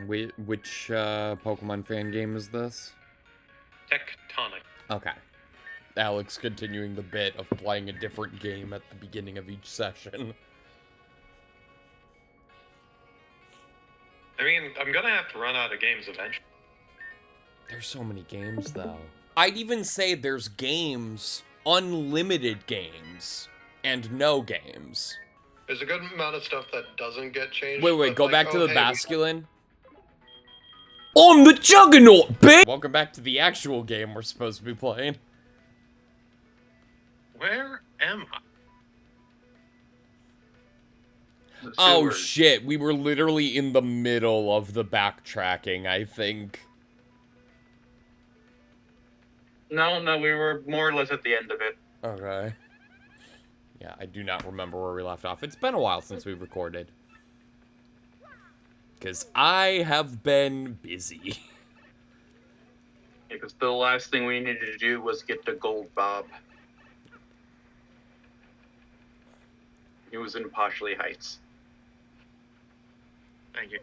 Which Pokemon fan game is this? Tectonic. Okay. Alex continuing the bit of playing a different game at the beginning of each session. I mean, I'm gonna have to run out of games eventually. There's so many games, though. I'd even say there's games, unlimited games, and no games. There's a good amount of stuff that doesn't get changed. Wait, go like, back to the hey, Basculin. On the Juggernaut, bitch! Welcome back to the actual game we're supposed to be playing. Where am I? Oh shit, we were literally in the middle of the backtracking, I think. No, we were more or less at the end of it. Okay. Yeah, I do not remember where we left off. It's been a while since we recorded. Because I have been busy. Because the last thing we needed to do was get the gold bob. It was in Poshley Heights. Thank you.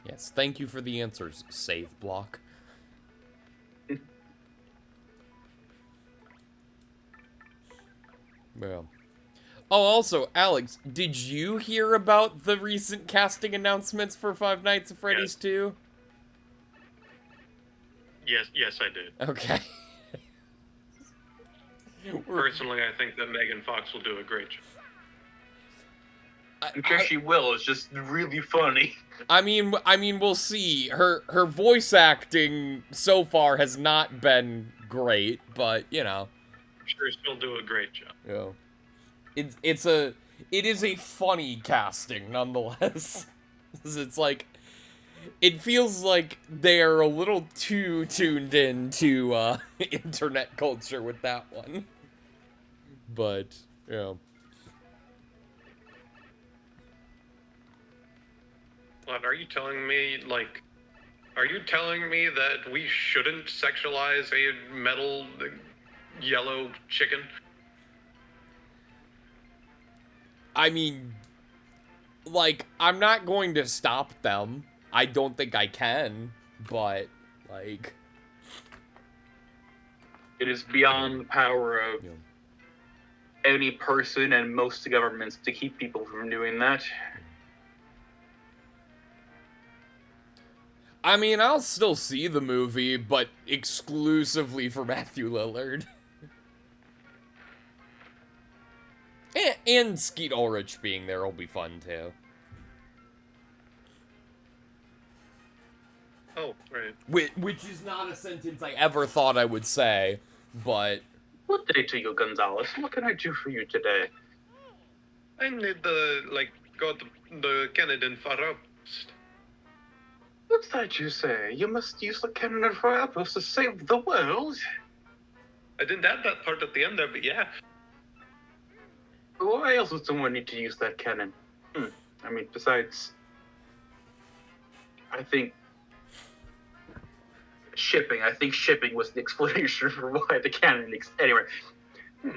Yes, thank you for the answers, save block. Well. Oh, also, Alex, did you hear about the recent casting announcements for Five Nights at Freddy's 2? Yes, I did. Okay. Personally, I think that Megan Fox will do a great job. I'm sure she will. It's just really funny. I mean, we'll see. Her voice acting so far has not been great, but you know. I'm sure she'll do a great job. Yeah. It is a funny casting nonetheless. It's like, it feels like they're a little too tuned in to internet culture with that one. But yeah. What, are you telling me, are you telling me that we shouldn't sexualize a metal yellow chicken? I mean, like, I'm not going to stop them. I don't think I can, but, like... It is beyond the power of any person and most governments to keep people from doing that. I mean, I'll still see the movie, but exclusively for Matthew Lillard. and Skeet Ulrich being there will be fun, too. Oh, right. Which is not a sentence I ever thought I would say, but... Good day to you, Gonzalez. What can I do for you today? I need to, go to the Canadian Far Outpost. What's that you say? You must use the cannon for outpost to save the world? I didn't add that part at the end there, but yeah. Why else would someone need to use that cannon? I mean, besides... I think shipping was the explanation for why the cannon anyway.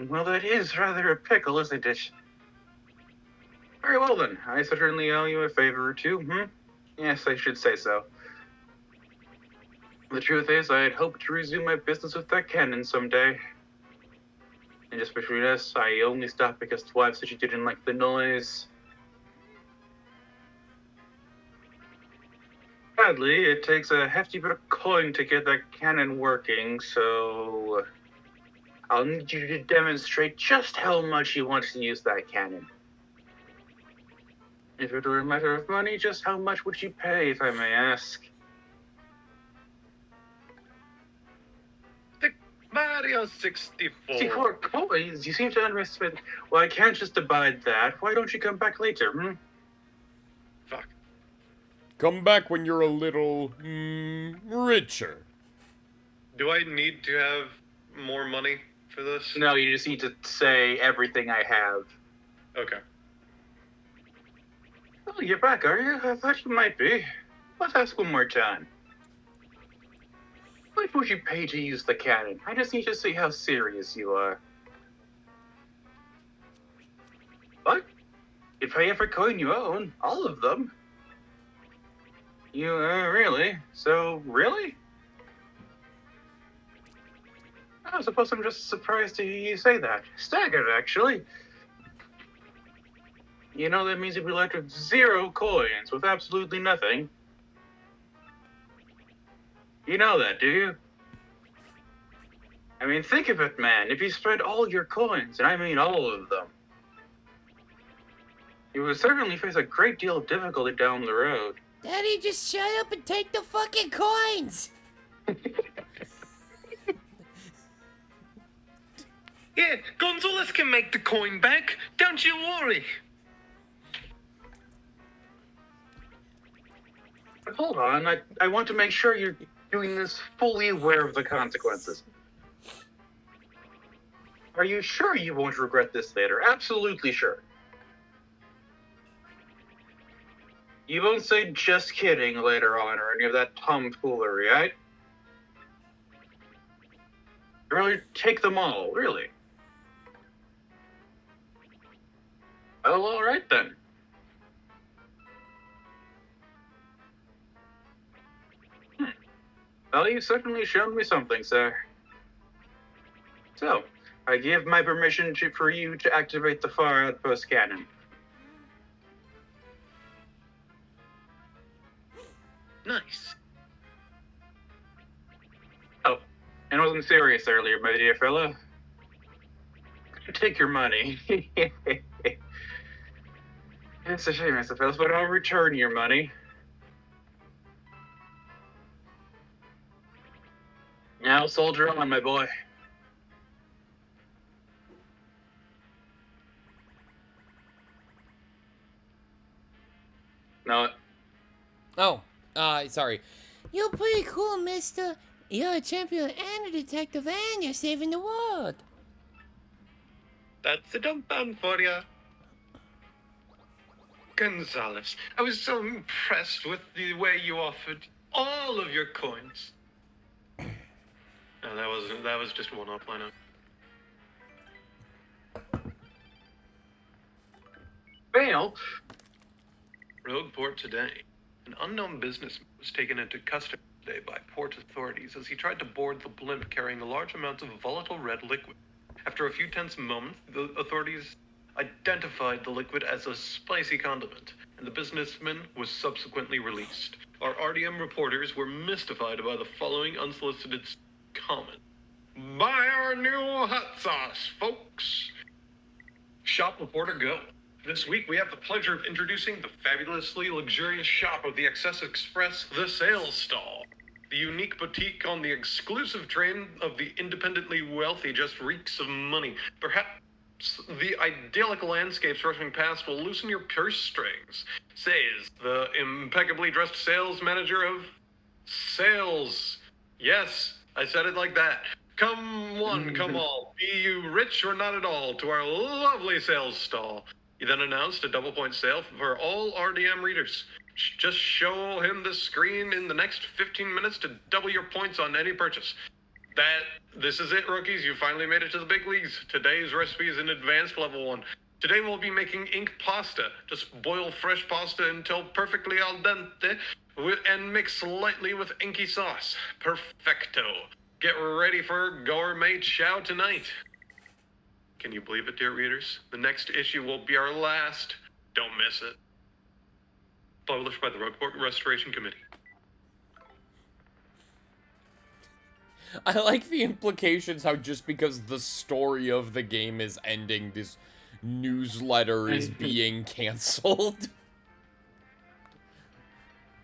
Well, that is rather a pickle, isn't it? Very well then, I certainly owe you a favor or two, Yes, I should say so. The truth is, I had hoped to resume my business with that cannon someday. And just between us, I only stopped because the wife said she didn't like the noise. Sadly, it takes a hefty bit of coin to get that cannon working, so I'll need you to demonstrate just how much you want to use that cannon. If it were a matter of money, just how much would you pay, if I may ask? Mario 64. 64 coins? You seem to underestimate. Well, I can't just abide that. Why don't you come back later, Fuck. Come back when you're a little, richer. Do I need to have more money for this? No, you just need to say everything I have. Okay. Oh, you're back, are you? I thought you might be. Let's ask one more time. What would you pay to use the cannon? I just need to see how serious you are. What? You pay every coin you own, all of them. You, really? So, really? I suppose I'm just surprised to hear you say that. Staggered, actually. You know, that means you'll be left with 0 coins, with absolutely nothing. You know that, do you? I mean, think of it, man. If you spent all your coins, and I mean all of them, you would certainly face a great deal of difficulty down the road. Daddy, just shut up and take the fucking coins! Yeah, Gonzalez can make the coin back. Don't you worry. But hold on, I want to make sure you're doing this fully aware of the consequences. Are you sure you won't regret this later? Absolutely sure. You won't say just kidding later on or any of that tomfoolery, right? Really, take them all, really. Well, all right then. Well, you've certainly shown me something, sir. So, I give my permission for you to activate the far outpost cannon. Nice. Oh, and I wasn't serious earlier, my dear fellow. Take your money. It's a shame, I suppose, but I'll return your money. Now, soldier on, my boy. No. Oh, sorry. You're pretty cool, mister. You're a champion and a detective, and you're saving the world. That's a dump down for ya. Gonzalez, I was so impressed with the way you offered all of your coins. No, that was just one up lineup. Fail? Rogueport today. An unknown businessman was taken into custody today by port authorities as he tried to board the blimp carrying large amounts of volatile red liquid. After a few tense moments, the authorities identified the liquid as a spicy condiment, and the businessman was subsequently released. Our RDM reporters were mystified by the following unsolicited comment. Buy our new hot sauce, folks! Shop reporter go. This week we have the pleasure of introducing the fabulously luxurious shop of the Excess Express, the Sales Stall. The unique boutique on the exclusive train of the independently wealthy just reeks of money. Perhaps the idyllic landscapes rushing past will loosen your purse strings, says the impeccably dressed sales manager of Sales. Yes, I said it like that. Come one, come all, be you rich or not at all, to our lovely sales stall. He then announced a double-point sale for all RDM readers. Just show him the screen in the next 15 minutes to double your points on any purchase. This is it, rookies. You finally made it to the big leagues. Today's recipe is an advanced level one. Today we'll be making ink pasta. Just boil fresh pasta until perfectly al dente and mix lightly with inky sauce. Perfecto. Get ready for gourmet chow tonight. Can you believe it, dear readers? The next issue will be our last. Don't miss it. Published by the Rogueport Restoration Committee. I like the implications how just because the story of the game is ending, this newsletter is being canceled.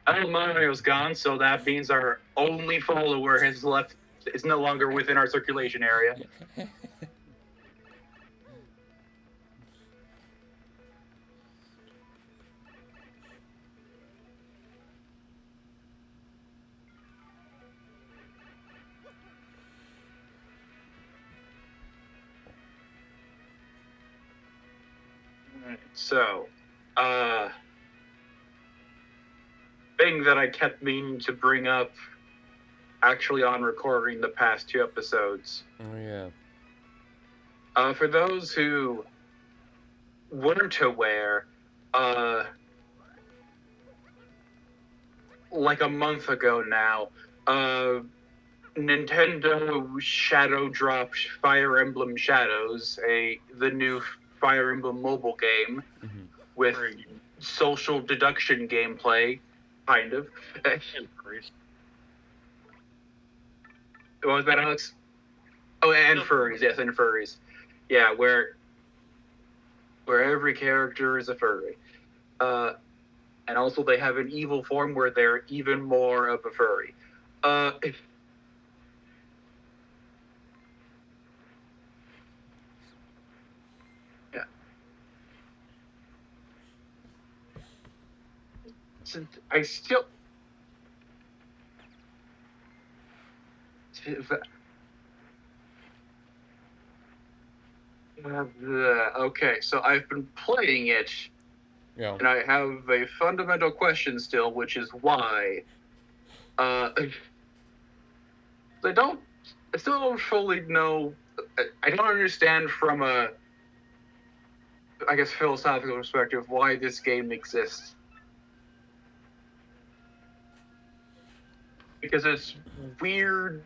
Mario's gone, so that means our only follower has left, is no longer within our circulation area. So, thing that I kept meaning to bring up actually on recording the past 2 episodes. Oh, yeah. For those who weren't aware, like a month ago now, Nintendo shadow dropped Fire Emblem Shadows, the new Fire Emblem mobile game with social deduction gameplay, kind of. What was that, Alex? Oh, and furries, yes, and furries. Yeah, where every character is a furry. And also they have an evil form where they're even more of a furry. Yeah. I still... Okay, so I've been playing it, and I have a fundamental question still, which is why. I still don't fully know. I don't understand from a, I guess, philosophical perspective why this game exists. Because it's weird.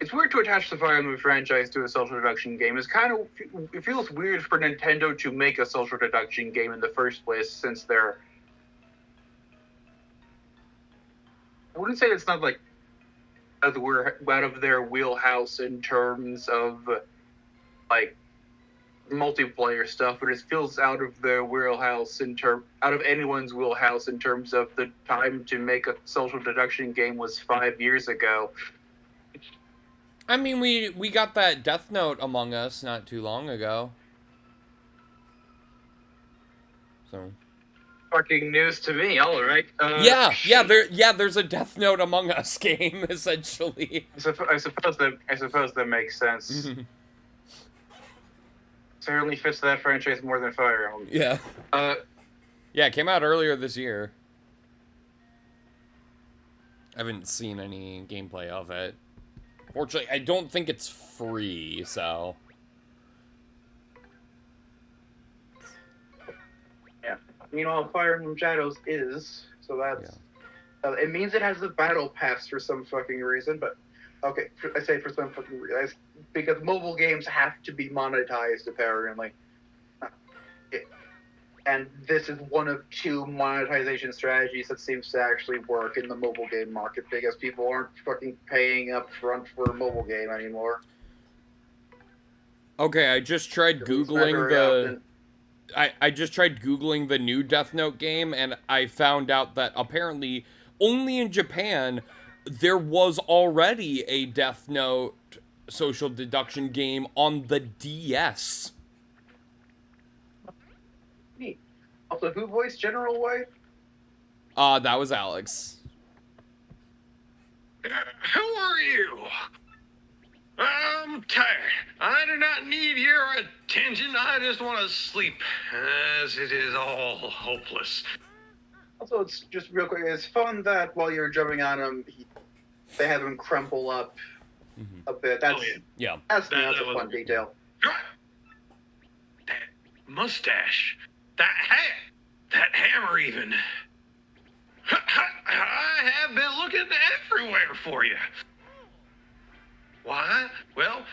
It's weird to attach the Fire Emblem franchise to a social deduction game. It feels weird for Nintendo to make a social deduction game in the first place, since they're... I wouldn't say it's not like we're out of their wheelhouse in terms of like multiplayer stuff, but it feels out of their wheelhouse out of anyone's wheelhouse in terms of the time to make a social deduction game was 5 years ago. I mean, we got that Death Note Among Us not too long ago. So. Fucking news to me. All right. There's a Death Note Among Us game essentially. I suppose that makes sense. Certainly fits that franchise more than Fire Emblem. Yeah. Yeah, it came out earlier this year. I haven't seen any gameplay of it. Fortunately, I don't think it's free, so... Yeah. Meanwhile, Fire Emblem Shadows is, so that's... Yeah. It means it has a battle pass for some fucking reason, but... Okay, I say for some fucking reason. Because mobile games have to be monetized, apparently. And this is one of two monetization strategies that seems to actually work in the mobile game market, because people aren't fucking paying up front for a mobile game anymore. Okay, I just tried Googling the... I just tried Googling the new Death Note game, and I found out that apparently only in Japan there was already a Death Note social deduction game on the DS. Neat. Also, who voiced General White? That was Alex. Who are you? I'm tired. I do not need your attention. I just want to sleep, as it is all hopeless. Also, it's just real quick. It's fun that while you're jumping on him, they have him crumple up a bit. That's that's a fun detail. That mustache, that hat, that hammer, even. I have been looking everywhere for you. Why? Well,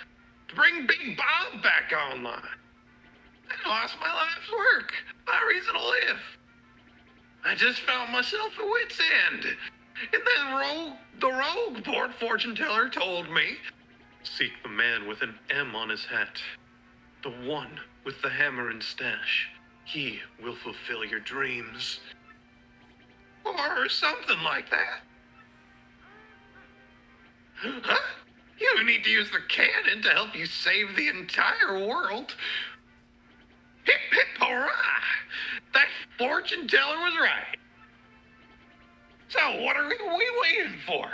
to bring Big Bob back online. I lost my life's work, my reason to live. I just found myself at wit's end. And then the rogue port fortune teller told me, seek the man with an M on his hat. The one with the hammer and stash. He will fulfill your dreams. Or something like that. Huh? You need to use the cannon to help you save the entire world. Hip hip hurrah! That fortune teller was right. So what are we waiting for?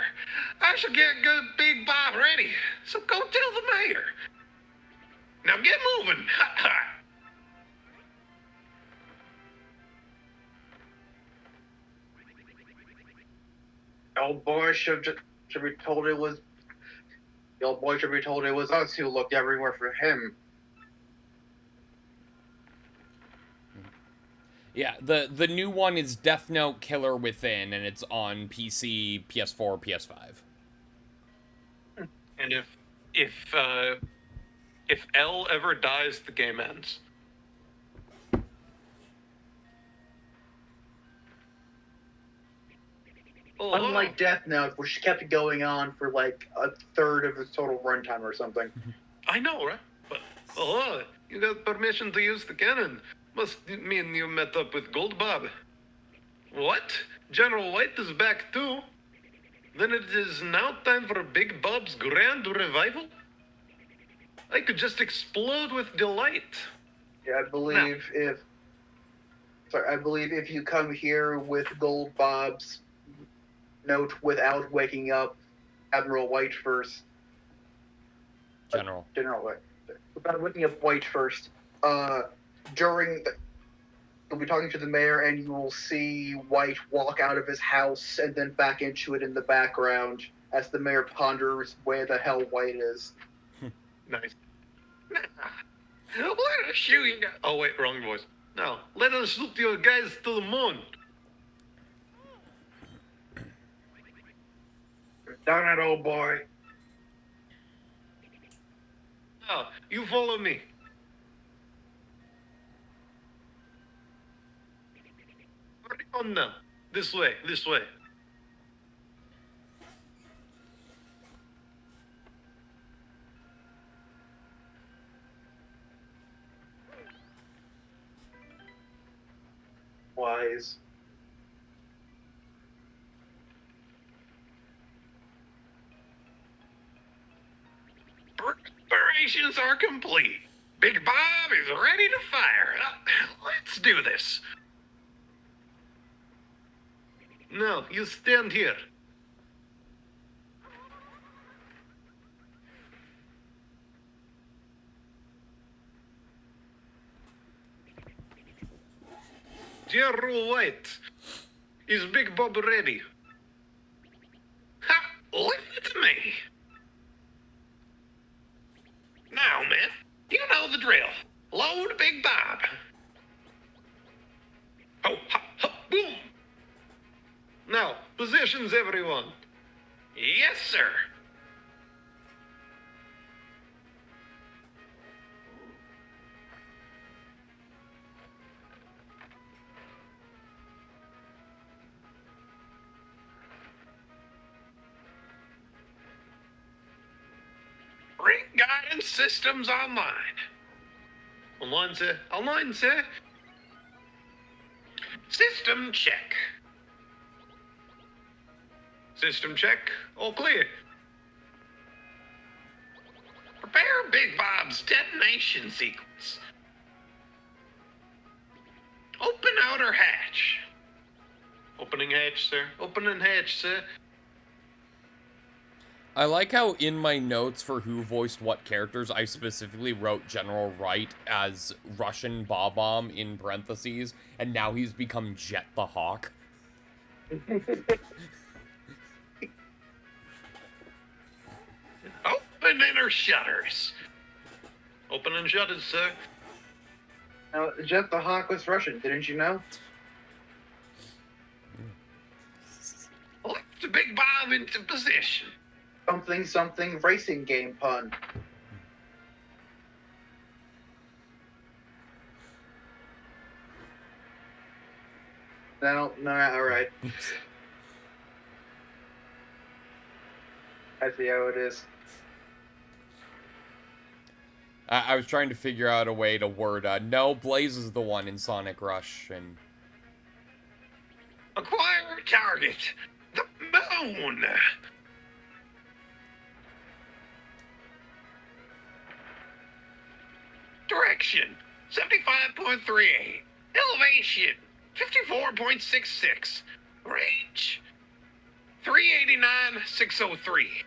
I shall get good Big Bob ready. So go tell the mayor. Now get moving. Ha ha. Old boy should be told it was. The old boy should be told it was us who looked everywhere for him. Yeah, the new one is Death Note Killer Within, and it's on PC, PS4, PS5. And if L ever dies, the game ends. Oh, Unlike Death Note, which kept going on for like a third of the total runtime or something. I know, right? But you got permission to use the cannon. Must mean you met up with Gold Bob. What? General White is back too? Then it is now time for Big Bob's grand revival? I could just explode with delight. Yeah, I believe if you come here with Gold Bob's note without waking up Admiral White first. General White. Without waking up White first. You'll be talking to the mayor, and you will see White walk out of his house and then back into it in the background as the mayor ponders where the hell White is. Nice. Let us shoot you guys. Oh wait, wrong voice. No, let us shoot you guys to the moon. Darn it, old boy. Now, you follow me. Hurry on now. This way, this way. Wise. Preparations are complete. Big Bob is ready to fire. Let's do this. No, you stand here. General White, is Big Bob ready? Ha! Leave it to me. Now, man, you know the drill. Load Big Bob. Oh, ha, ha, boom. Now, positions, everyone. Yes, sir. Bring guidance systems online. Online, sir. Online, sir. System check. System check. All clear. Prepare Big Bob's detonation sequence. Open outer hatch. Opening hatch, sir. Opening hatch, sir. I like how in my notes for who voiced what characters, I specifically wrote General Wright as Russian Bob-omb in parentheses, and now he's become Jet the Hawk. Open inner shutters. Open and shutters, sir. Now, Jet the Hawk was Russian, didn't you know? Lift Big Bob into position. Something racing game pun. No, alright. I see how it is. I was trying to figure out a way to word, no, Blaze is the one in Sonic Rush, and... Acquire target. The moon. Direction, 75.38. Elevation, 54.66. Range, 389,603.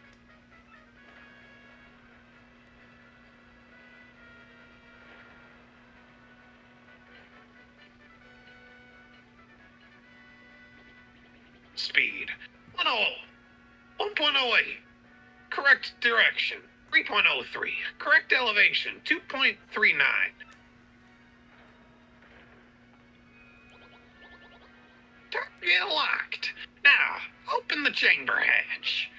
Speed, 1.08. Correct direction, 3.03. Correct elevation, 2.39. Open the chamber hatch.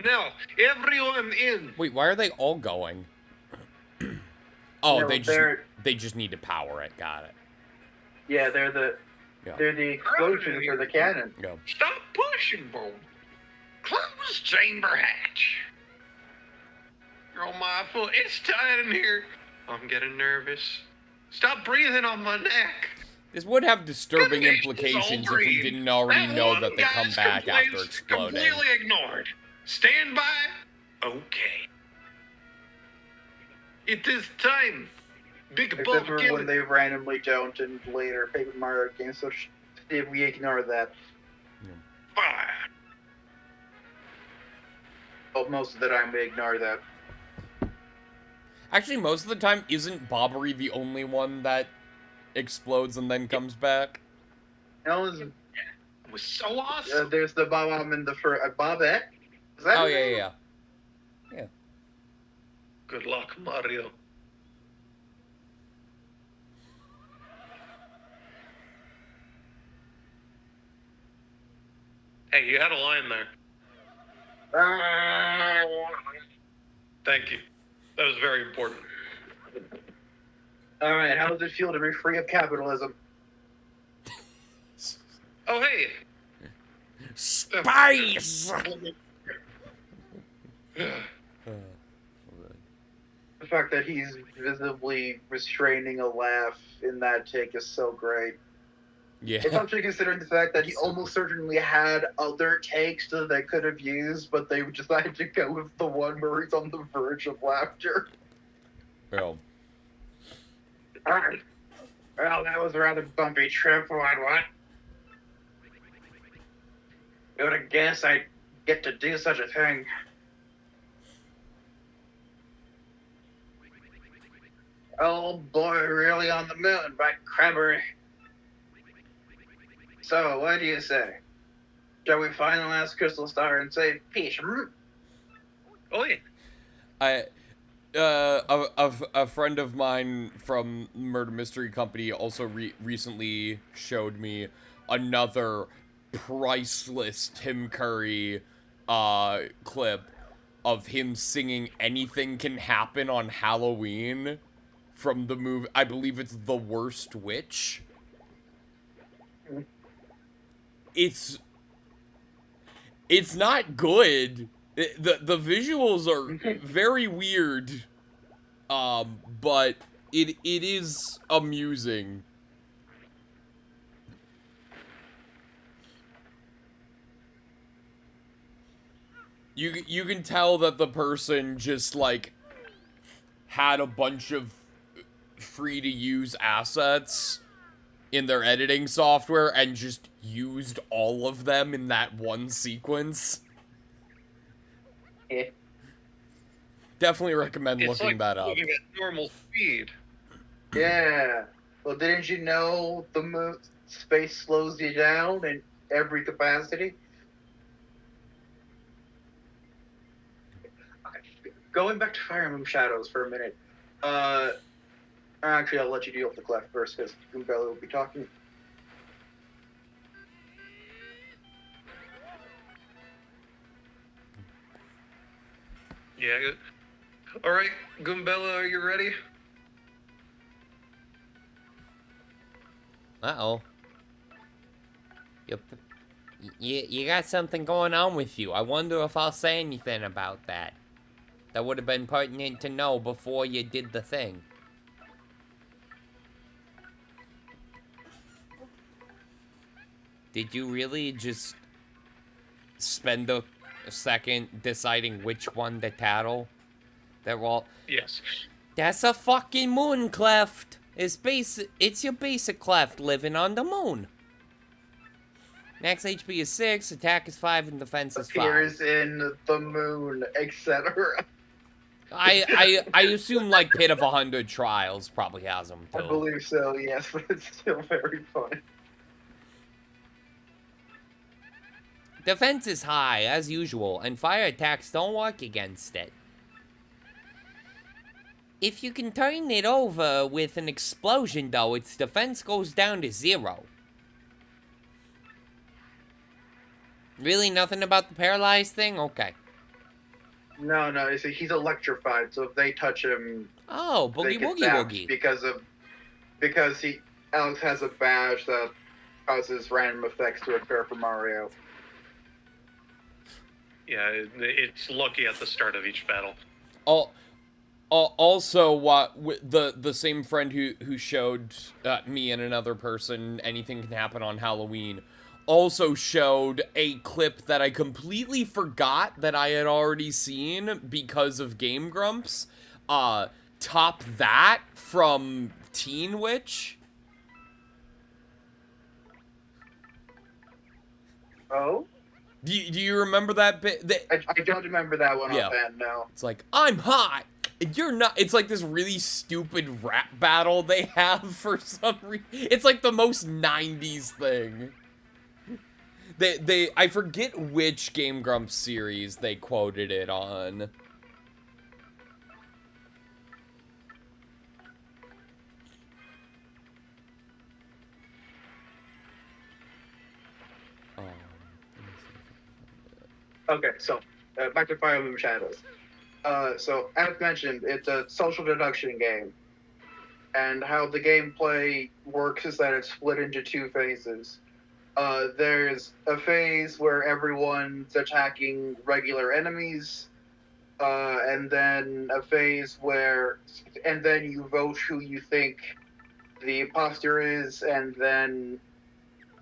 Now, everyone in. Wait, why are they all going? Oh, No, they just need to power it. Got it. Yeah, they're the explosion for the cannon. Go. Stop pushing, Bo. Close chamber hatch. Oh my foot, it's tight in here. I'm getting nervous. Stop breathing on my neck. This would have disturbing Goodness, implications if we Wolverine. didn't already That know one that they come guy's back after complaints exploding. Completely ignored. Stand by. Okay. It is time. Big Except Bob for when Gillen. they randomly don't in later Paper Mario games, so if we ignore that. Fire. Well, most of the time we ignore that. Actually, most of the time, isn't Bobbery the only one that explodes and then comes back? No, It was so awesome. there's the Bob and the Bobette. Is that Oh, his name? yeah. Good luck, Mario. Hey, you had a line there. Thank you. That was very important. All right, how does it feel to be free of capitalism? Oh, hey. Spice! The fact that he's visibly restraining a laugh in that take is so great. Yeah. Especially considering the fact that he almost certainly had other takes that they could have used, but they decided to go with the one where he's on the verge of laughter. Oh. Alright. Well, that was a rather bumpy trip for what? You would have guessed I'd get to do such a thing. Oh boy, really on the moon by Crabbery. So, what do you say? Shall we find the last crystal star and save Peach? Oh, yeah. A friend of mine from Murder Mystery Company also recently showed me another priceless Tim Curry clip of him singing "Anything Can Happen" on Halloween from the movie. I believe it's The Worst Witch. It's not good. The visuals are very weird, but it is amusing. You can tell that the person just like had a bunch of free to use assets in their editing software and just used all of them in that one sequence. Yeah. Definitely recommend It's looking like that up. looking at normal speed. Yeah. Well, didn't you know the moon space slows you down in every capacity? Going back to Fire Emblem Shadows for a minute. Actually, I'll let you deal with the clef first because Goombella will be talking. Yeah. Good. All right, Goombella, are you ready? Uh-oh. You got something going on with you. I wonder if I'll say anything about that. That would have been pertinent to know before you did the thing. Did you really just spend a second deciding which one to tattle? They're all... Yes. That's a fucking moon cleft. It's your basic cleft living on the moon. Max HP is 6, attack is 5, and defense is 5. Appears in the moon, etc. I assume like Pit of 100 Trials probably has them I too. believe so, yes, but it's still very fun. Defense is high, as usual, and fire attacks don't work against it. If you can turn it over with an explosion, though, its defense goes down to 0. Really? Nothing about the paralyzed thing? Okay. No, you see, he's electrified, so if they touch him, Oh, they boogie get woogie zapped woogie. because Alex has a badge that causes random effects to occur for Mario. Yeah, it's lucky at the start of each battle. Also, the same friend who showed me and another person Anything Can Happen on Halloween also showed a clip that I completely forgot that I had already seen because of Game Grumps. Top That from Teen Witch. Oh? Do you remember that bit? I don't remember that one Yeah. offhand, no. It's like, I'm hot, and you're not. It's like this really stupid rap battle they have for some reason. It's like the most 90s thing. I forget which Game Grumps series they quoted it on. Okay, so back to Fire Emblem Shadows. So as mentioned, it's a social deduction game, and how the gameplay works is that it's split into two phases. There's a phase where everyone's attacking regular enemies, and then a phase and then you vote who you think the imposter is, and then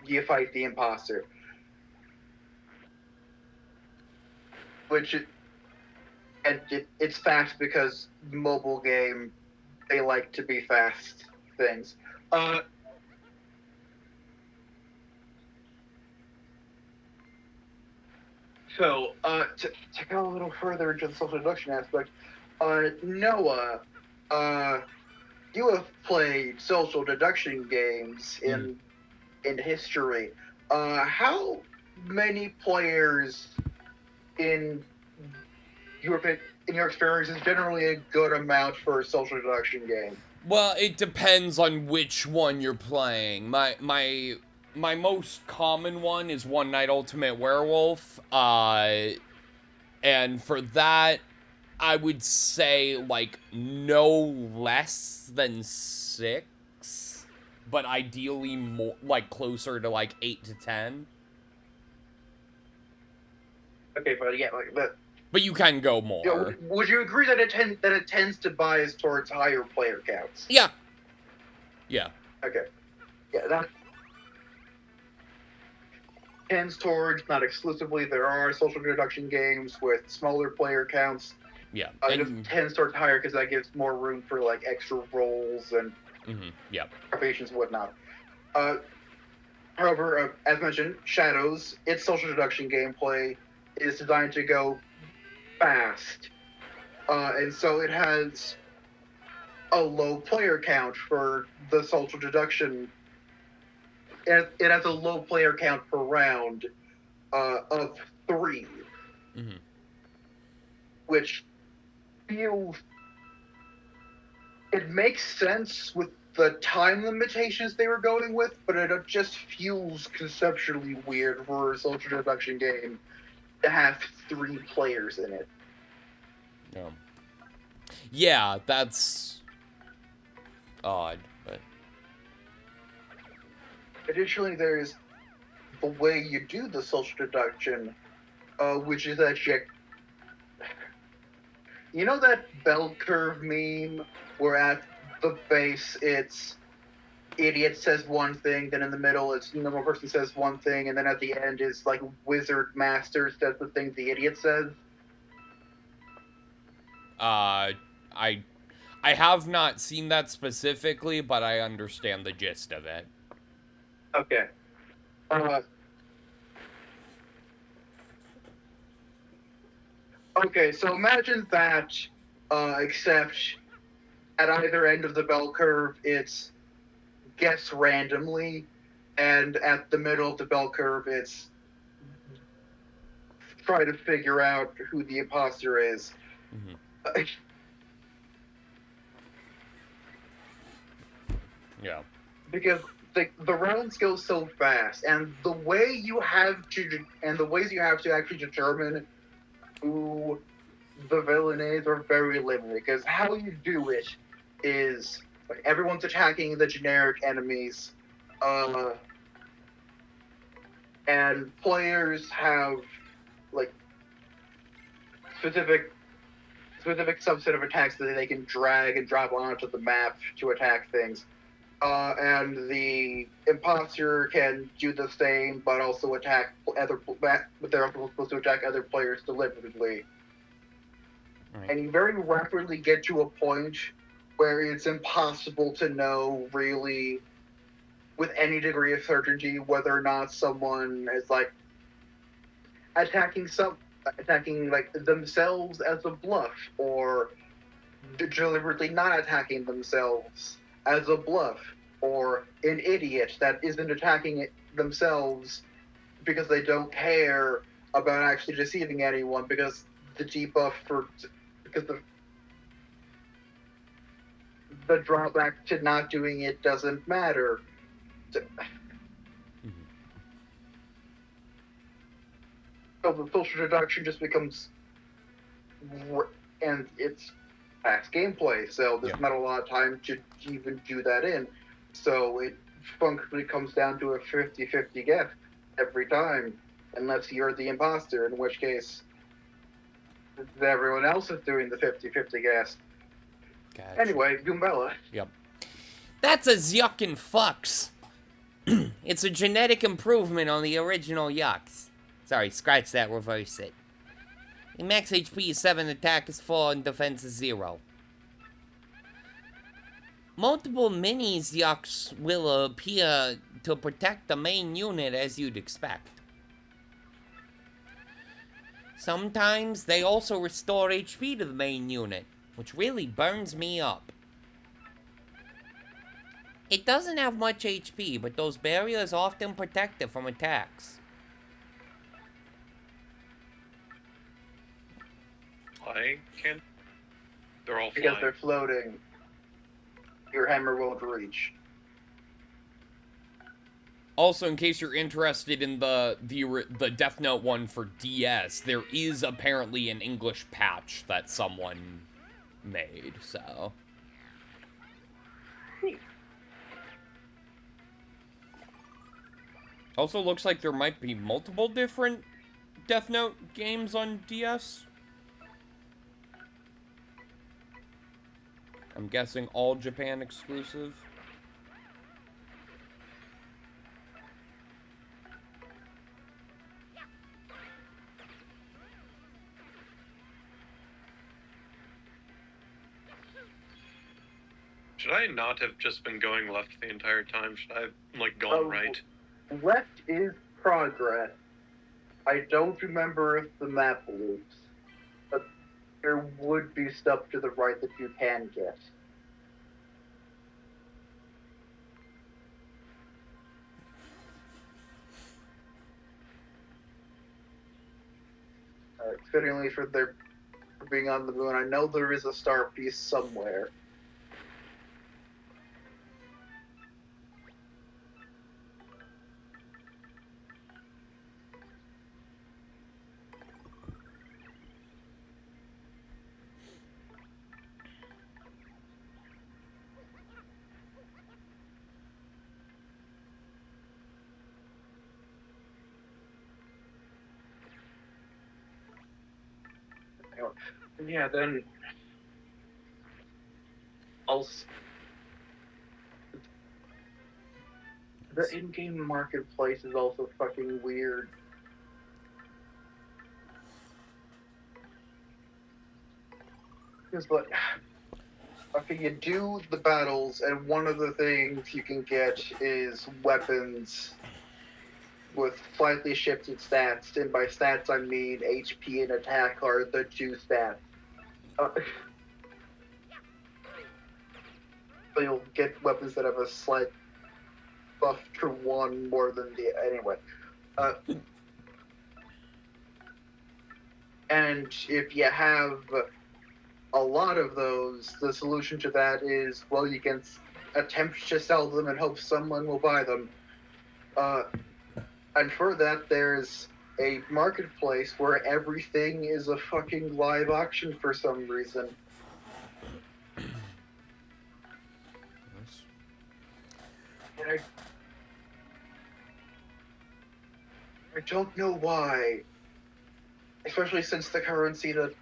you fight the imposter. It's fast because mobile game, they like to be fast things. So, to go a little further into the social deduction aspect, Noah, you have played social deduction games in history. How many players in your experience is generally a good amount for a social deduction game? Well, it depends on which one you're playing. My most common one is One Night Ultimate Werewolf. And for that, I would say, like, no less than 6. But ideally more, like, closer to, like, 8 to 10. Okay, but yeah, like that. But you can go more. You know, would you agree that it tends to bias towards higher player counts? Yeah. Yeah. Okay. Yeah, that tends towards, not exclusively, there are social deduction games with smaller player counts. Yeah. It just tends towards higher because that gives more room for, like, extra rolls and yeah. preparations and whatnot. However, as mentioned, Shadows, its social deduction gameplay is designed to go fast. And so it has a low player count for the social deduction. It has a low player count per round of 3. Which feels... It makes sense with the time limitations they were going with, but it just feels conceptually weird for a social deduction game to have 3 players in it. Yeah, that's odd, but... Additionally, there's the way you do the social deduction, which is that you know that bell curve meme where at the base it's idiot says one thing, then in the middle it's normal person says one thing, and then at the end is like wizard master says the thing the idiot says? I have not seen that specifically, but I understand the gist of it. Okay. Okay, so imagine that, except at either end of the bell curve, it's guess randomly, and at the middle of the bell curve, it's try to figure out who the imposter is. Yeah. Because like the rounds go so fast, and the way you have to, and the ways you have to actually determine who the villain is are very limited. Because how you do it is like, everyone's attacking the generic enemies, and players have like specific subset of attacks that they can drag and drop onto the map to attack things. And the imposter can do the same, but also attack other. But they're also supposed to attack other players deliberately. Right. And you very rapidly get to a point where it's impossible to know really, with any degree of certainty, whether or not someone is like attacking like themselves as a bluff, or deliberately not attacking themselves as a bluff, or an idiot that isn't attacking it themselves because they don't care about actually deceiving anyone, because the debuff because the drawback to not doing it doesn't matter. So the social deduction just becomes, and it's past gameplay, so there's not a lot of time to even do that in. So it functionally comes down to a 50-50 guess every time, unless you're the imposter, in which case everyone else is doing the 50-50 guess. Gotcha. Anyway, Goombella. Yep. That's a Yuckin' Fucks. It's a genetic improvement on the original Yucks. Sorry, scratch that, reverse it. The max HP is 7, attack is 4, and defense is 0. Multiple minis Yucks will appear to protect the main unit as you'd expect. Sometimes they also restore HP to the main unit, which really burns me up. It doesn't have much HP, but those barriers often protect it from attacks. I can't. They're all Because flying. they're floating. Your hammer won't reach. Also, in case you're interested in the Death Note one for DS, there is apparently an English patch that someone made, so. Also looks like there might be multiple different Death Note games on DS. I'm guessing all Japan exclusive. Should I not have just been going left the entire time? Should I have, like, gone right? Left is progress. I don't remember if the map loops, but there would be stuff to the right that you can get. Fittingly for their being on the moon, I know there is a star piece somewhere. Yeah, then the in-game marketplace is also fucking weird. Because, like, okay, you do the battles, and one of the things you can get is weapons with slightly shifted stats, and by stats I mean HP and attack are the two stats. So you'll get weapons that have a slight buff to one more than the anyway. And if you have a lot of those, the solution to that is, well, you can attempt to sell them and hope someone will buy them. And for that, there's a marketplace where everything is a fucking live auction for some reason. Yes. And I don't know why. Especially since the currency that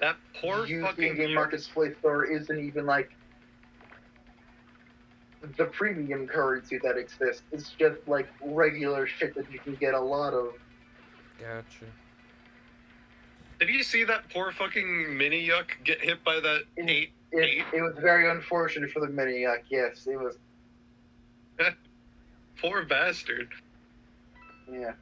That poor used fucking in-game marketplace store isn't even like the premium currency that exists. It's just like regular shit that you can get a lot of. Gotcha. Did you see that poor fucking mini yuck get hit by that eight? It was very unfortunate for the mini yuck, yes. It was, Poor bastard. yeah.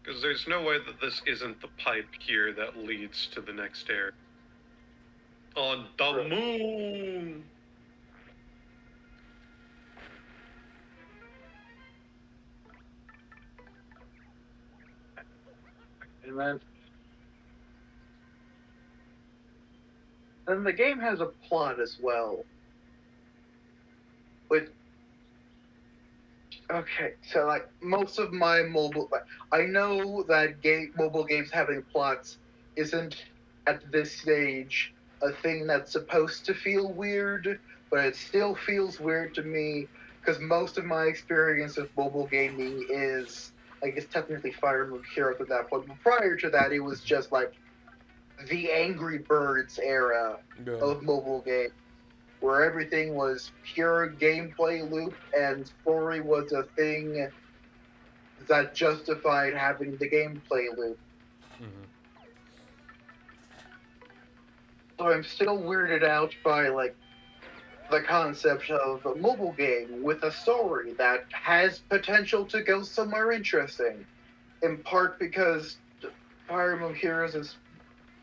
Because there's no way that this isn't the pipe here that leads to the next area. On the Right. moon! And then the game has a plot as well. Okay, so like most of my I know that mobile games having plots isn't at this stage a thing that's supposed to feel weird, but it still feels weird to me because most of my experience with mobile gaming is, I guess technically Fire Emblem Heroes at that point, but prior to that it was just like the Angry Birds era Yeah. of mobile games, where everything was pure gameplay loop and story was a thing that justified having the gameplay loop. Mhm. So I'm still weirded out by like the concept of a mobile game with a story that has potential to go somewhere interesting. In part because Fire Emblem Heroes'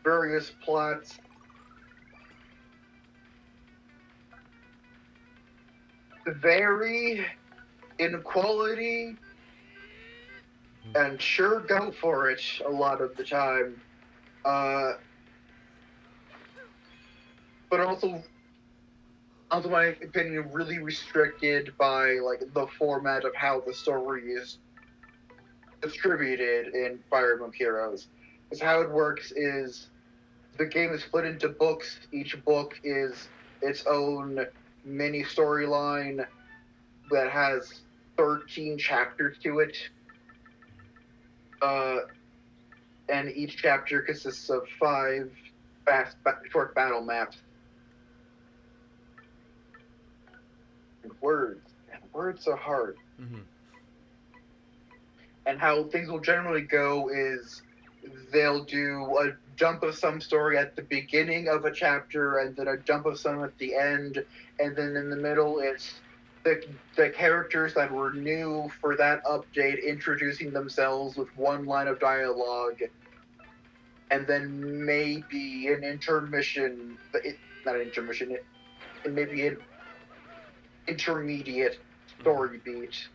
various plots vary in quality and sure go for it a lot of the time. But also my opinion, really restricted by like the format of how the story is distributed in Fire Emblem Heroes. Because how it works is the game is split into books. Each book is its own mini storyline that has 13 chapters to it. And each chapter consists of 5 short battle maps. And words are hard. Mhm. And how things will generally go is they'll do a jump of some story at the beginning of a chapter and then a jump of some at the end, and then in the middle it's the characters that were new for that update introducing themselves with one line of dialogue, and then maybe an intermission, not an intermission, it may be an intermediate story beat.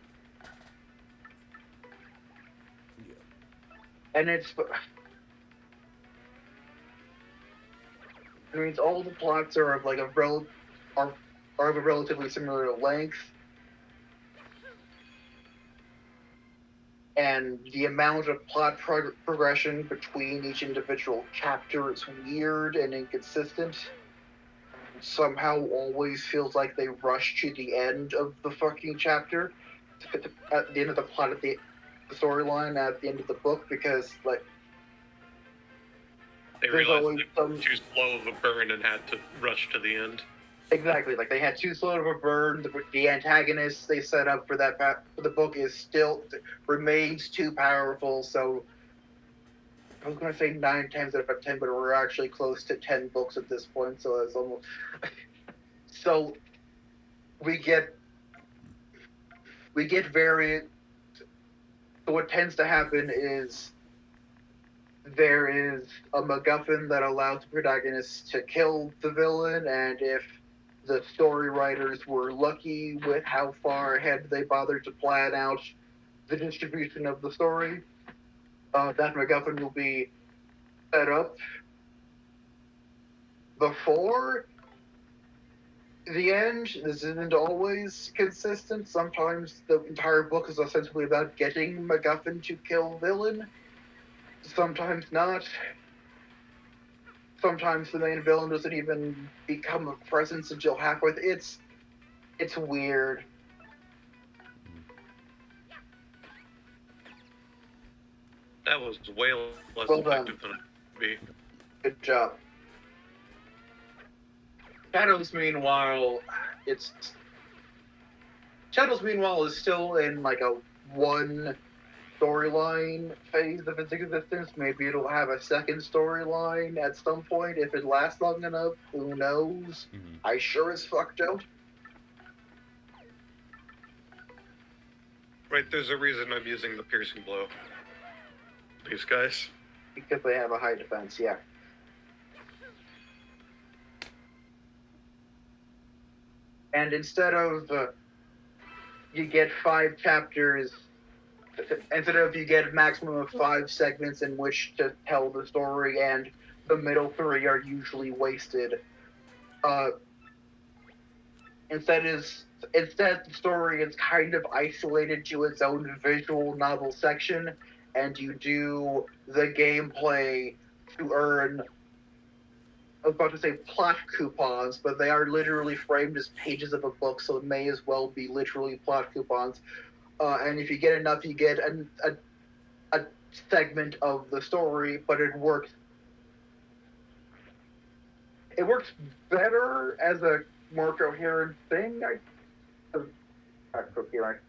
And it means all the plots are of like are of a relatively similar length, and the amount of plot progression between each individual chapter is weird and inconsistent. Somehow always feels like they rush to the end of the fucking chapter, at the end of the plot, at the storyline, at the end of the book, because like They there's realized always they were too slow of a burn and had to rush to the end. exactly, like they had too slow of a burn. The antagonist they set up for that for the book remains too powerful. So I was going to say 9 times out of 10, but we're actually close to 10 books at this point. So it's almost so we get variant. So what tends to happen is there is a MacGuffin that allows the protagonist to kill the villain, and if the story writers were lucky with how far ahead they bothered to plan out the distribution of the story, that MacGuffin will be set up before the end. This isn't always consistent. Sometimes the entire book is ostensibly about getting MacGuffin to kill villain. Sometimes not. Sometimes the main villain doesn't even become a presence until halfway. It's weird. That was way less Well effective than it would be. Good job. Shadows, meanwhile, is still in like a one storyline phase of its existence. Maybe it'll have a second storyline at some point if it lasts long enough. Who knows? Mhm. I sure as fuck don't. Right, there's a reason I'm using the piercing blow. These guys. Because they have a high defense, yeah. And instead of you get 5 chapters, instead of you get a maximum of 5 segments in which to tell the story, and the middle 3 are usually wasted. Instead, the story is kind of isolated to its own visual novel section, and you do the gameplay to earn, I was about to say plot coupons, but they are literally framed as pages of a book, so it may as well be literally plot coupons. And if you get enough, you get a segment of the story, but it works. It works better as a more coherent thing. Coherent.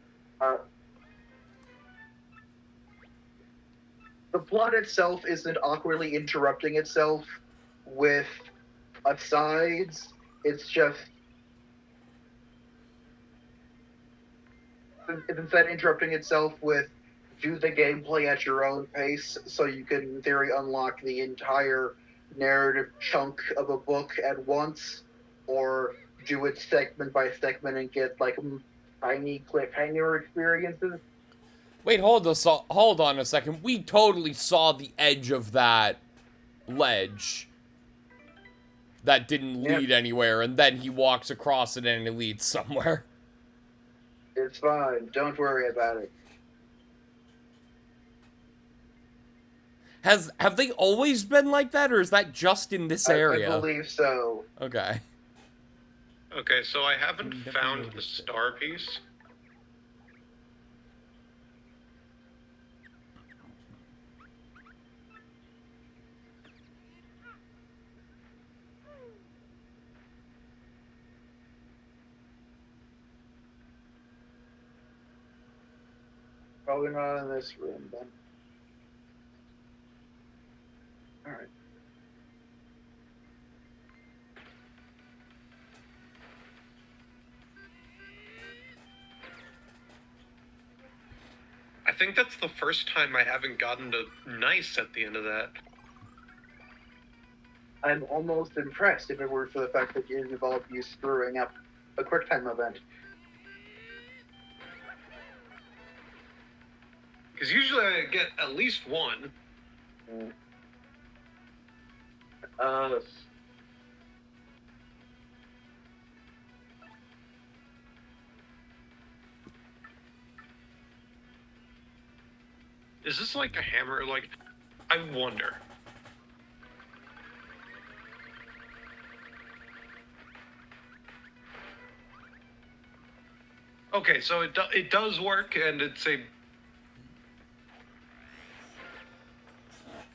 The plot itself isn't awkwardly interrupting itself with asides. It's just it's instead interrupting itself with do the gameplay at your own pace, so you can, in theory, unlock the entire narrative chunk of a book at once, or do it segment by segment and get like tiny cliffhanger experiences. Wait, hold on a second. We totally saw the edge of that ledge that didn't lead anywhere, and then he walks across it and it leads somewhere. It's fine. Don't worry about it. Have they always been like that, or is that just in this area? I believe so. Okay. Okay, so I haven't Never found the noticed it. star piece. Probably not in this room, then. Alright. I think that's the first time I haven't gotten to nice at the end of that. I'm almost impressed if it were for the fact that it involved you screwing up a QuickTime event. Because usually I get at least one. Is this like a hammer? Like, I wonder. Okay, so it does work, and it's a...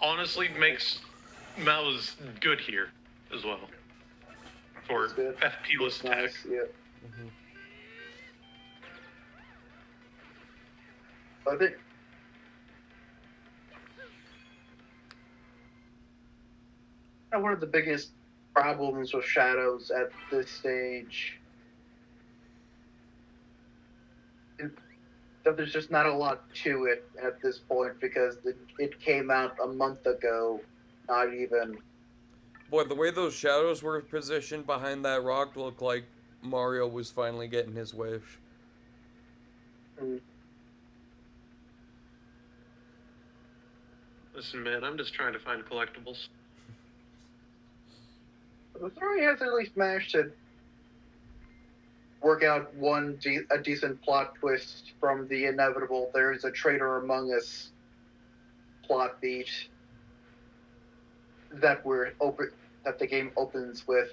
honestly makes Mouse good here as well. For That's good. FP-less attack. Nice, yeah. I think one of the biggest problems with Shadows at this stage is that there's just not a lot to it at this point, because it came out a month ago, not even. Boy, the way those shadows were positioned behind that rock looked like Mario was finally getting his wish. Listen, man, I'm just trying to find collectibles. The story has at least managed to work out a decent plot twist from the inevitable "there is a traitor among us" plot beat that the game opens with,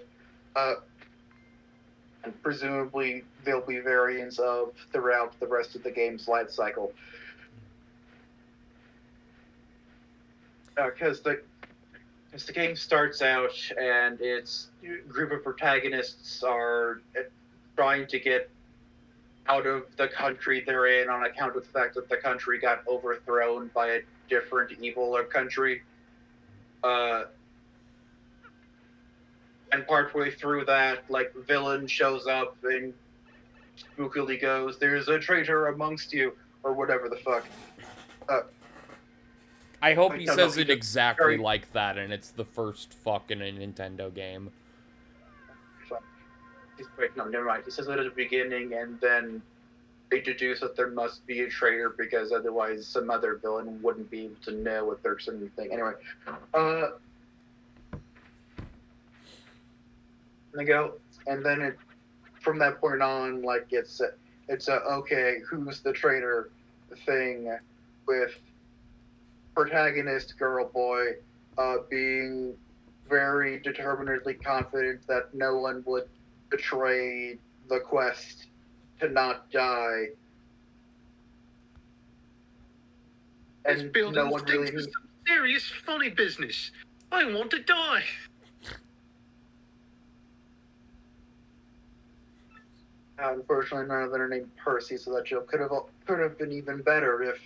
and presumably there'll be variants of throughout the rest of the game's life cycle. Because the game starts out and its group of protagonists are trying to get out of the country they're in on account of the fact that the country got overthrown by a different evil country. And partway through that, like, villain shows up and spookily goes, "There's a traitor amongst you," or whatever the fuck. I hope he no, says no, it exactly very- like that, and it's the first fucking Nintendo game. Wait, no, never mind. He says it at the beginning, and then they deduce that there must be a traitor because otherwise some other villain wouldn't be able to know what there's something. Anyway, they go, and then from that point on, like, it's a okay, who's the traitor thing, with protagonist girl boy being very determinedly confident that no one would betray the quest to not die, This and building no one stinks really. of some serious funny business. I want to die. Unfortunately, none of them are named Percy, so that joke could have been even better if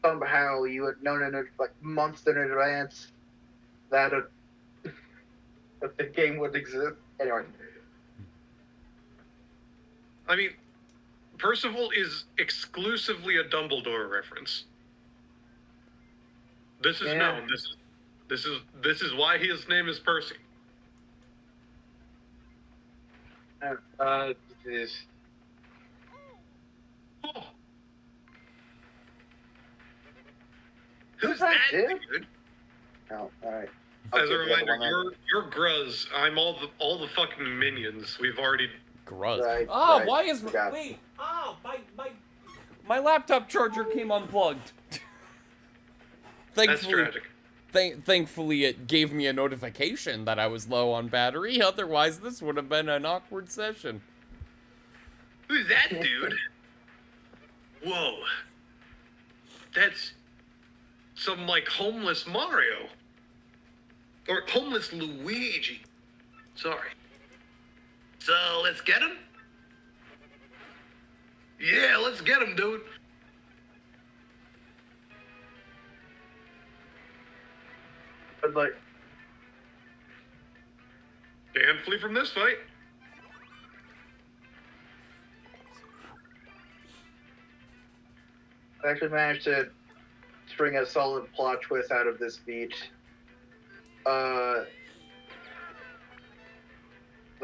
somehow you had known like months in advance that that the game would exist. Anyway, I mean, Percival is exclusively a Dumbledore reference. This is Yeah. known. This is why his name is Percy. is Oh. Who's that, that dude? dude? oh, all right. As a reminder, you're Gruz. I'm all the fucking minions. We've already. Gruz. Right, Oh, right. why is Forgot. wait? Oh, my laptop charger came unplugged. That's Thankfully, tragic. thankfully, it gave me a notification that I was low on battery. Otherwise, this would have been an awkward session. Who's that dude? Whoa. That's some, like, homeless Mario. Or homeless Luigi. Sorry. So, let's get him? Yeah, let's get him, dude. But like, Can't flee from this fight. I actually managed to string a solid plot twist out of this beat. That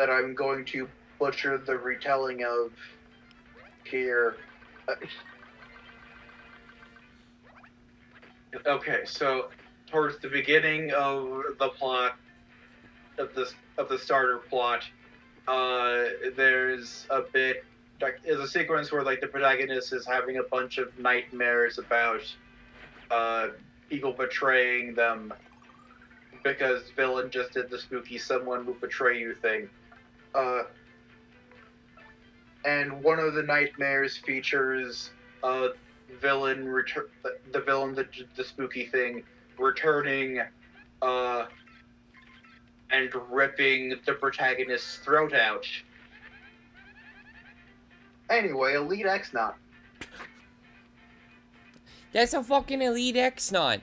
I'm going to butcher the retelling of here. Okay, so towards the beginning of the plot of the starter plot, there's a bit like there's a sequence where like the protagonist is having a bunch of nightmares about people betraying them because villain just did the spooky "someone will betray you" thing. And one of the nightmares features the villain that did the spooky thing returning and ripping the protagonist's throat out. Anyway, Elite X-Naut. That's a fucking elite X-Naut.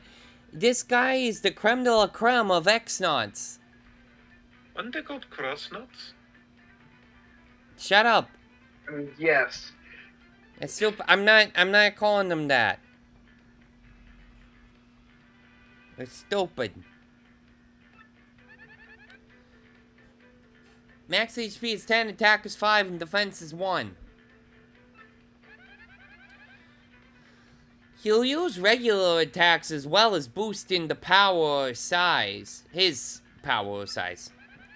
This guy is the creme de la creme of X-Nauts. Aren't they called cross-nuts? Shut up. Yes. It's still. I'm not calling them that. They're stupid. Max HP is 10, attack is 5, and defense is 1. He'll use regular attacks as well as boosting the power size. His power size.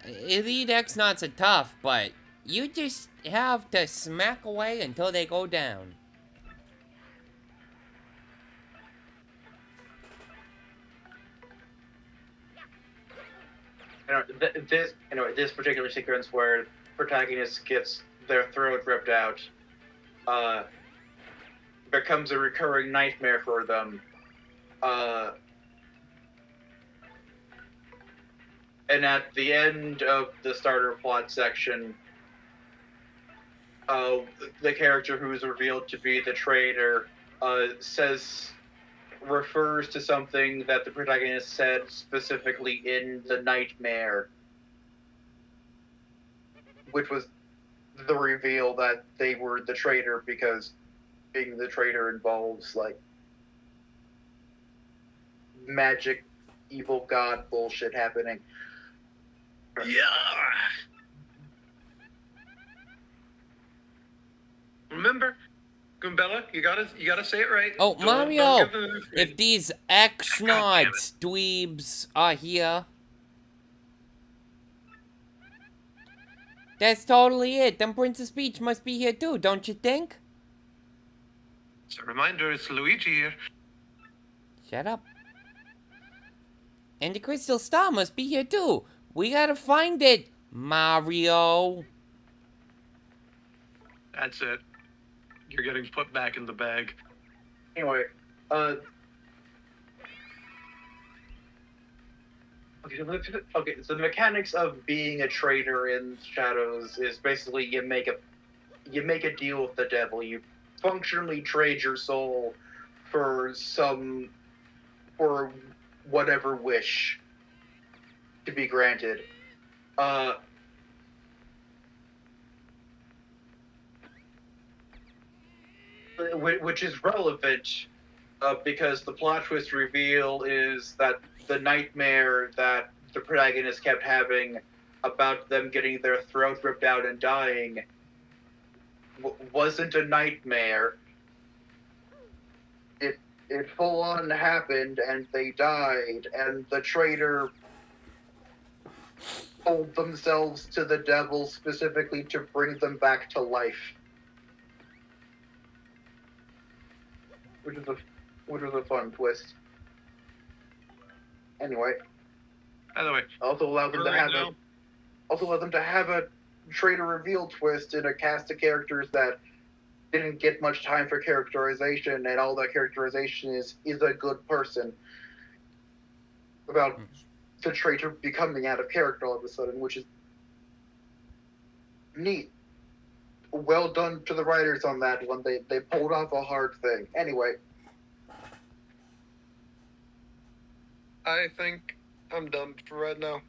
Elite X not so tough, but you just have to smack away until they go down. This particular sequence where protagonist gets their throat ripped out, becomes a recurring nightmare for them. And at the end of the starter plot section, the character who is revealed to be the traitor refers to something that the protagonist said specifically in the nightmare, which was the reveal that they were the traitor, because being the traitor involves like magic, evil god bullshit happening. Yeah. Remember, Goombella, you gotta say it right. Oh, Don't Mario! give them the If these X-Nauts dweebs are here... That's totally it. Them Princess Peach must be here too, don't you think? It's a reminder, it's Luigi here. Shut up. And the Crystal Star must be here too. We gotta find it, Mario. That's it. You're getting put back in the bag. Anyway, Okay, so the mechanics of being a traitor in Shadows is basically you make a deal with the devil. You functionally trade your soul for whatever wish to be granted. Which is relevant because the plot twist reveal is that the nightmare that the protagonist kept having about them getting their throat ripped out and dying wasn't a nightmare. it full on happened and they died, and the traitor sold themselves to the devil specifically to bring them back to life. Which was a fun twist. Anyway, By the way, also allowed them to have a traitor reveal twist in a cast of characters that didn't get much time for characterization, and all that characterization is a good person. About the traitor becoming out of character all of a sudden, which is neat. Well done to the writers on that one. They pulled off a hard thing. Anyway. I think I'm done for right now.